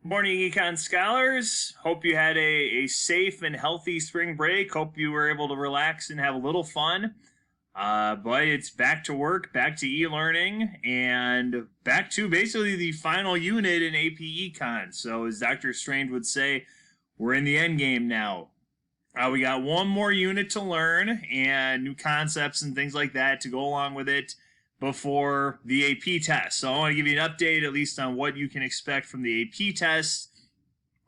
Morning, Econ Scholars. Hope you had a safe and healthy spring break. Hope you were able to relax and have a little fun. But it's back to work, back to e-learning, and back to basically the final unit in AP Econ. So as Dr. Strange would say, we're in the end game now. We got one more unit to learn and new concepts and things like that to go along with it before the AP test. So I want to give you an update at least on what you can expect from the AP test.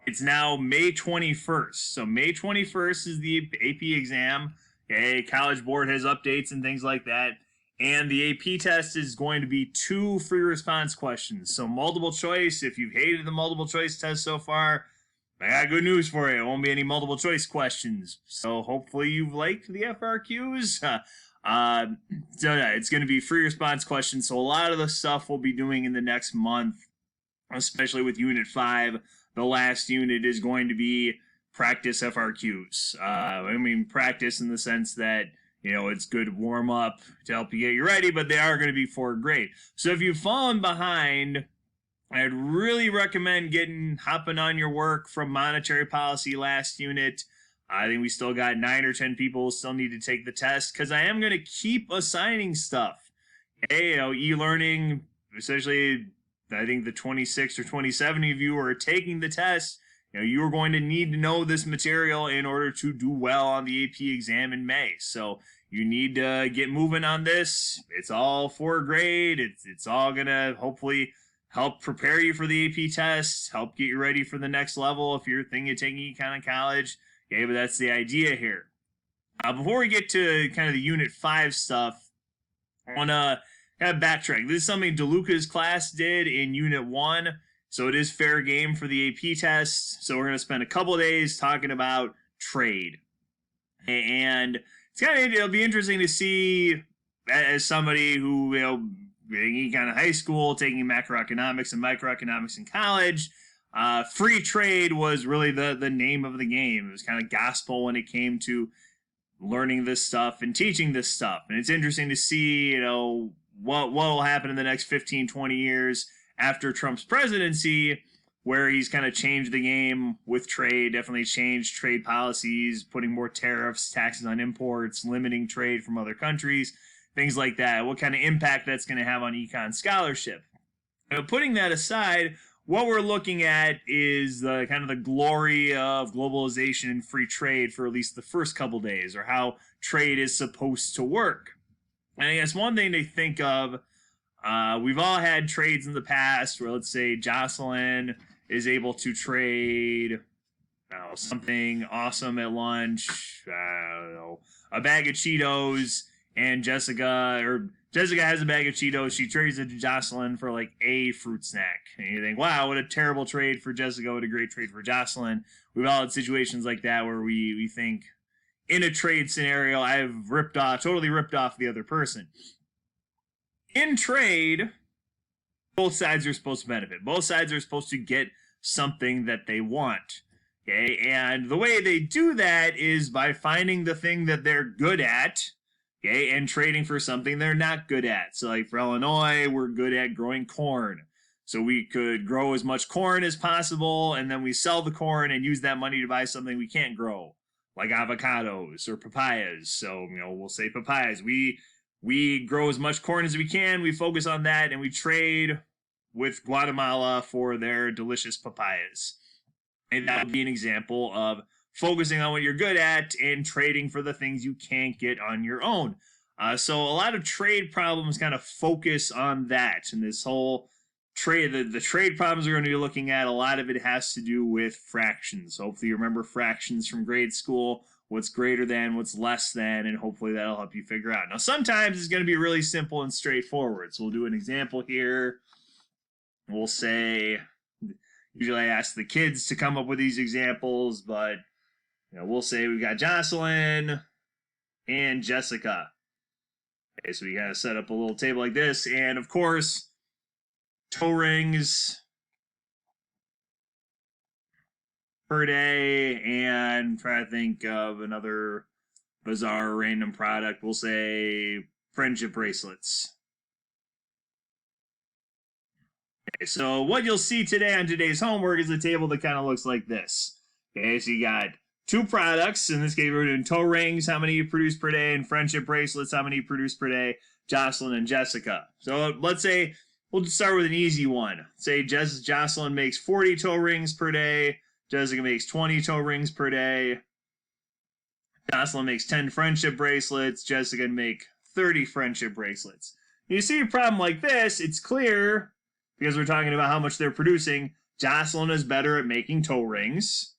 It's now May 21st. So May 21st is the AP exam. Okay, College Board has updates and things like that. And the AP test is going to be 2 free response questions. So multiple choice, if you've hated the multiple choice test so far, I got good news for you. It won't be any multiple choice questions. So hopefully you've liked the FRQs. It's going to be free response questions. So a lot of the stuff we'll be doing in the next month, especially with Unit 5, the last unit is going to be practice FRQs. Practice in the sense that, it's good warm up to help you get you ready, but they are going to be for grade. So if you've fallen behind, I'd really recommend hopping on your work from monetary policy last unit. I think we still got 9 or 10 people who still need to take the test because I am going to keep assigning stuff. Hey, e-learning, especially I think the 26 or 27 of you are taking the test. You are going to need to know this material in order to do well on the AP exam in May. So you need to get moving on this. It's all for grade. It's all going to hopefully help prepare you for the AP test, help get you ready for the next level if you're thinking of taking econ in college. Okay, but that's the idea here. Before we get to kind of the Unit 5 stuff, I want to kind of backtrack. This is something DeLuca's class did in Unit 1, so it is fair game for the AP test. So we're going to spend a couple of days talking about trade. And it'll be interesting to see, as somebody who, being econ in high school, taking macroeconomics and microeconomics in college, free trade was really the name of the game. It was kind of gospel when it came to learning this stuff and teaching this stuff. And it's interesting to see, what will happen in the next 15, 20 years after Trump's presidency, where he's kind of changed the game with trade, definitely changed trade policies, putting more tariffs, taxes on imports, limiting trade from other countries, things like that. What kind of impact that's going to have on econ scholarship. Putting that aside, what we're looking at is the kind of the glory of globalization and free trade for at least the first couple days, or how trade is supposed to work. And I guess one thing to think of, we've all had trades in the past where, let's say, Jocelyn is able to trade something awesome at lunch, a bag of Cheetos, and Jessica has a bag of Cheetos. She trades it to Jocelyn for like a fruit snack. And you think, wow, what a terrible trade for Jessica. What a great trade for Jocelyn. We've all had situations like that where we think, in a trade scenario, I've totally ripped off the other person. In trade, both sides are supposed to benefit. Both sides are supposed to get something that they want. Okay, and the way they do that is by finding the thing that they're good at, okay, and trading for something they're not good at. So like for Illinois, we're good at growing corn. So we could grow as much corn as possible, and then we sell the corn and use that money to buy something we can't grow, like avocados or papayas. So, we'll say papayas. We grow as much corn as we can, we focus on that, and we trade with Guatemala for their delicious papayas. And that would be an example of focusing on what you're good at and trading for the things you can't get on your own. So a lot of trade problems kind of focus on that. And this whole trade, the trade problems we're going to be looking at, a lot of it has to do with fractions. Hopefully you remember fractions from grade school, what's greater than, what's less than, and hopefully that'll help you figure out. Now, sometimes it's going to be really simple and straightforward. So we'll do an example here. We'll say, usually I ask the kids to come up with these examples, but we'll say we've got Jocelyn and Jessica. Okay, so we gotta set up a little table like this, and of course, toe rings per day, and try to think of another bizarre random product. We'll say friendship bracelets. Okay, so what you'll see today on today's homework is a table that kind of looks like this. Okay, so you got two products. In this case, we're doing toe rings, how many you produce per day, and friendship bracelets, how many you produce per day, Jocelyn and Jessica. So let's say we'll just start with an easy one. Say Jocelyn makes 40 toe rings per day, Jessica makes 20 toe rings per day, Jocelyn makes 10 friendship bracelets, Jessica make 30 friendship bracelets. You see a problem like this, it's clear, because we're talking about how much they're producing, Jocelyn is better at making toe rings.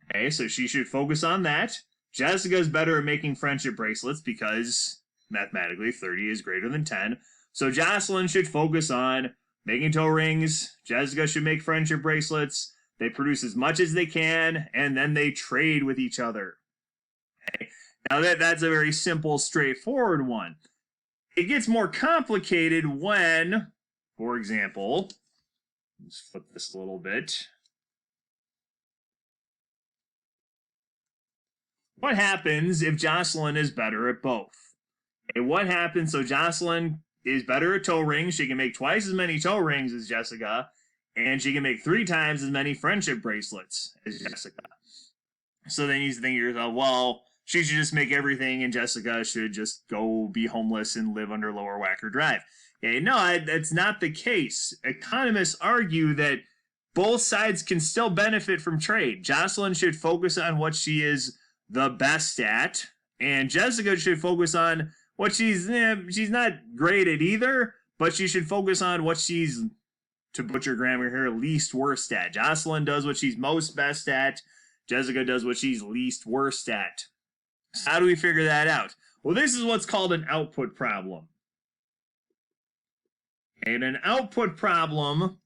Okay, so she should focus on that. Jessica is better at making friendship bracelets because mathematically 30 is greater than 10. So Jocelyn should focus on making toe rings. Jessica should make friendship bracelets. They produce as much as they can, and then they trade with each other. Okay. Now that's a very simple, straightforward one. It gets more complicated when, for example, let's flip this a little bit. What happens if Jocelyn is better at both? Okay, what happens? So Jocelyn is better at toe rings. She can make twice as many toe rings as Jessica, and she can make 3 times as many friendship bracelets as Jessica. So then you think to yourself, well, she should just make everything, and Jessica should just go be homeless and live under Lower Wacker Drive. Okay, no, that's not the case. Economists argue that both sides can still benefit from trade. Jocelyn should focus on what she is the best at, and Jessica should focus on what she's not great at either, but she should focus on what she's, to butcher grammar here, least worst at. Jocelyn does what she's most best at. Jessica does what she's least worst at. So how do we figure that out? Well, this is what's called an output problem. And an output problem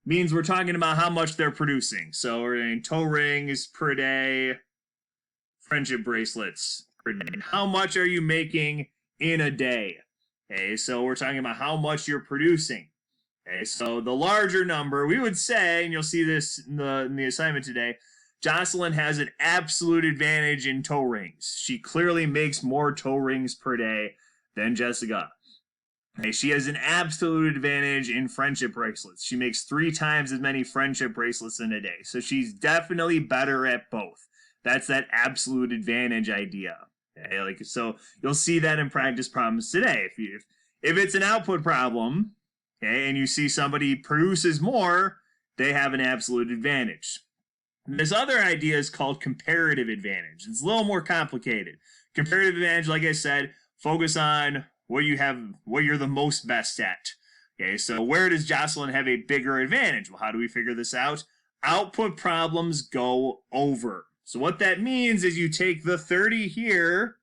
means we're talking about how much they're producing. So we're in toe rings per day, friendship bracelets per day. How much are you making in a day? Okay, so we're talking about how much you're producing. Okay, so the larger number, we would say, and you'll see this in the assignment today, Jocelyn has an absolute advantage in toe rings. She clearly makes more toe rings per day than Jessica. Okay, she has an absolute advantage in friendship bracelets. She makes 3 times as many friendship bracelets in a day. So she's definitely better at both. That's that absolute advantage idea. Okay, so you'll see that in practice problems today. If it's an output problem, okay, and you see somebody produces more, they have an absolute advantage. This other idea is called comparative advantage. It's a little more complicated. Comparative advantage, like I said, focus on what you're the most best at. Okay, so where does Jocelyn have a bigger advantage? Well, how do we figure this out? Output problems go over. So what that means is you take the 30 here,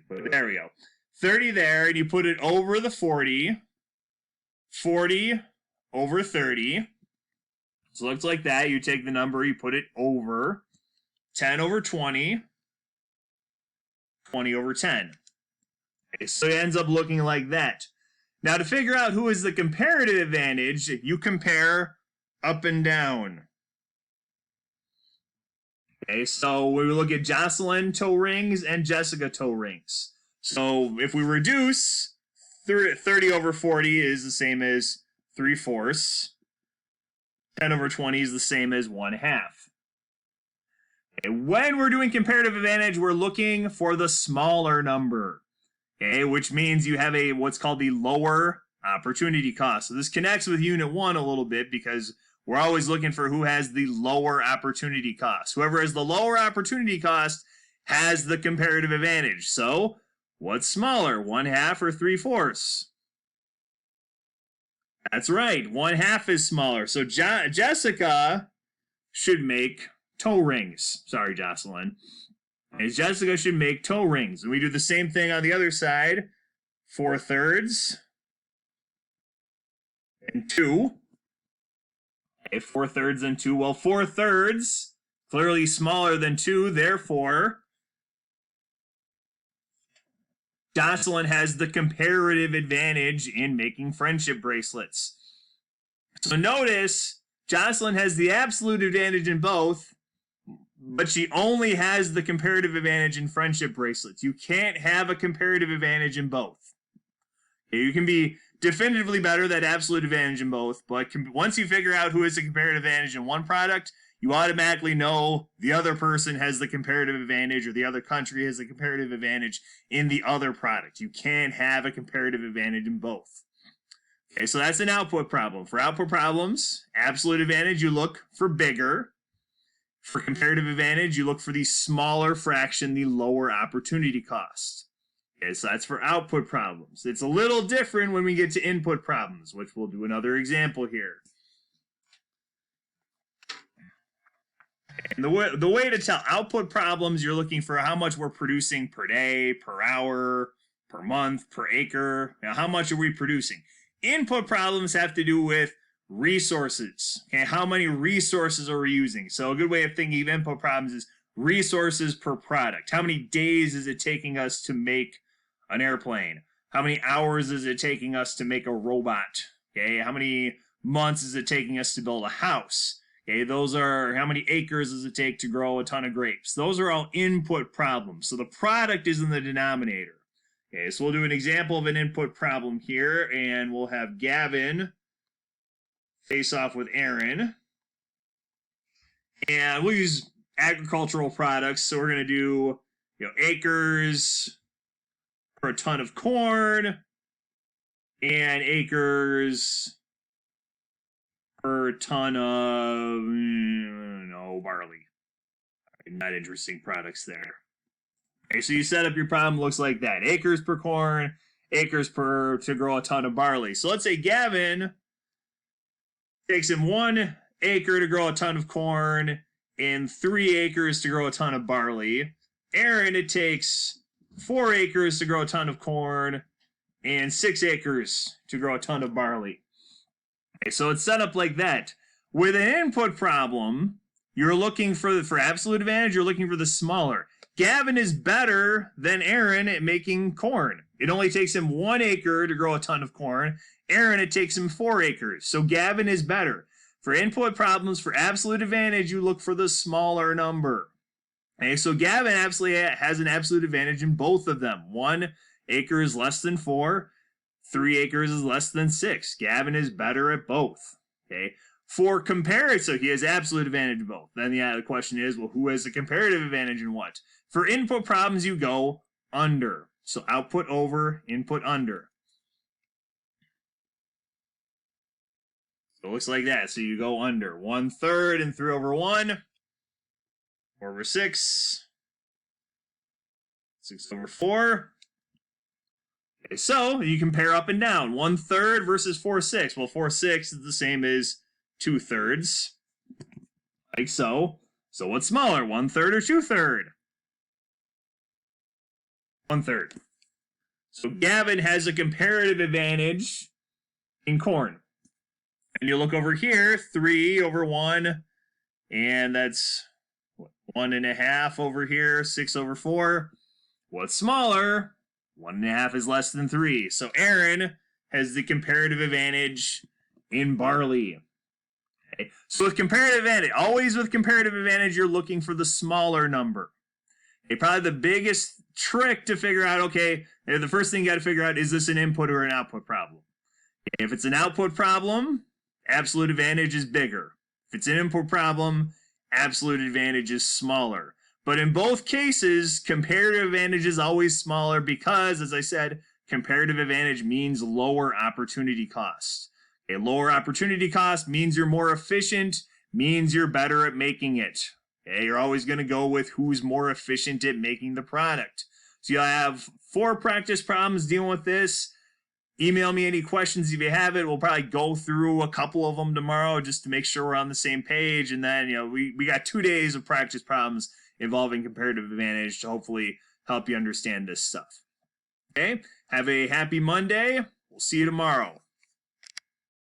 there we go, 30 there, and you put it over the 40, 40 over 30. So it looks like that. You take the number, you put it over, 10 over 20, 20 over 10. Okay, so it ends up looking like that. Now to figure out who is the comparative advantage, you compare up and down. Okay, so we look at Jocelyn toe rings and Jessica toe rings. So if we reduce, 30 over 40 is the same as 3/4. 10 over 20 is the same as 1/2. Okay, when we're doing comparative advantage, we're looking for the smaller number. Okay, which means you have what's called the lower opportunity cost. So this connects with Unit 1 a little bit because we're always looking for who has the lower opportunity cost. Whoever has the lower opportunity cost has the comparative advantage. So what's smaller, 1/2 or 3/4? That's right, 1/2 is smaller. So Jessica should make toe rings. Sorry, Jocelyn. Jessica should make toe rings. And we do the same thing on the other side. 4/3 and 2. Okay, 4/3 and 2. Well, 4/3 clearly smaller than 2, therefore Jocelyn has the comparative advantage in making friendship bracelets. So notice, Jocelyn has the absolute advantage in both, but she only has the comparative advantage in friendship bracelets. You can't have a comparative advantage in both. You can be definitively better, that absolute advantage in both. But once you figure out who has the comparative advantage in one product, you automatically know the other person has the comparative advantage, or the other country has the comparative advantage in the other product. You can't have a comparative advantage in both. Okay, so that's an output problem. For output problems, absolute advantage, you look for bigger. For comparative advantage, you look for the smaller fraction, the lower opportunity cost. Okay, so that's for output problems. It's a little different when we get to input problems, which we'll do another example here. And the way to tell output problems, you're looking for how much we're producing per day, per hour, per month, per acre. Now, how much are we producing? Input problems have to do with resources. Okay, how many resources are we using? So a good way of thinking of input problems is resources per product. How many days is it taking us to make an airplane? How many hours is it taking us to make a robot? Okay, how many months is it taking us to build a house? Okay, those are how many acres does it take to grow a ton of grapes? Those are all input problems. So the product is in the denominator. Okay, so we'll do an example of an input problem here, and we'll have Gavin face off with Aaron. And we'll use agricultural products. So we're going to do, acres per ton of corn and acres per ton of, barley. Not interesting products there. Okay, so you set up your problem, looks like that. Acres per corn, acres per to grow a ton of barley. So let's say Gavin takes him 1 acre to grow a ton of corn and 3 acres to grow a ton of barley. Aaron, it takes 4 acres to grow a ton of corn and 6 acres to grow a ton of barley. Okay, so it's set up like that. With an input problem, you're looking for absolute advantage, you're looking for the smaller. Gavin is better than Aaron at making corn. It only takes him 1 acre to grow a ton of corn. Aaron, it takes him 4 acres. So Gavin is better. For input problems, for absolute advantage, you look for the smaller number. Okay, so Gavin absolutely has an absolute advantage in both of them. 1 acre is less than 4. 3 acres is less than 6. Gavin is better at both. Okay. For comparison, so he has absolute advantage in both. Then the question is, well, who has the comparative advantage in what? For input problems, you go under. So output over, input under. So it looks like that. So you go under. 1/3 and 3 over 1. 4 over 6. 6 over 4. Okay, so you compare up and down. 1/3 versus 4/6. Well, 4/6 is the same as 2/3. Like so. So what's smaller, 1/3 or 2/3? 1/3. So Gavin has a comparative advantage in corn. And you look over here, 3 over 1, and that's 1.5 over here, 6 over 4. What's smaller? 1.5 is less than 3. So Aaron has the comparative advantage in barley. Okay. So with comparative advantage, always with comparative advantage, you're looking for the smaller number. Okay, probably the biggest trick to figure out, okay, the first thing you got to figure out, is this an input or an output problem? Okay, if it's an output problem, absolute advantage is bigger. If it's an input problem, absolute advantage is smaller. But in both cases, comparative advantage is always smaller because, as I said, comparative advantage means lower opportunity cost. A lower opportunity cost means you're more efficient, means you're better at making it. Okay, you're always going to go with who's more efficient at making the product. So you'll have 4 practice problems dealing with this. Email me any questions if you have it. We'll probably go through a couple of them tomorrow just to make sure we're on the same page. And then, we got 2 days of practice problems involving comparative advantage to hopefully help you understand this stuff. Okay, have a happy Monday. We'll see you tomorrow.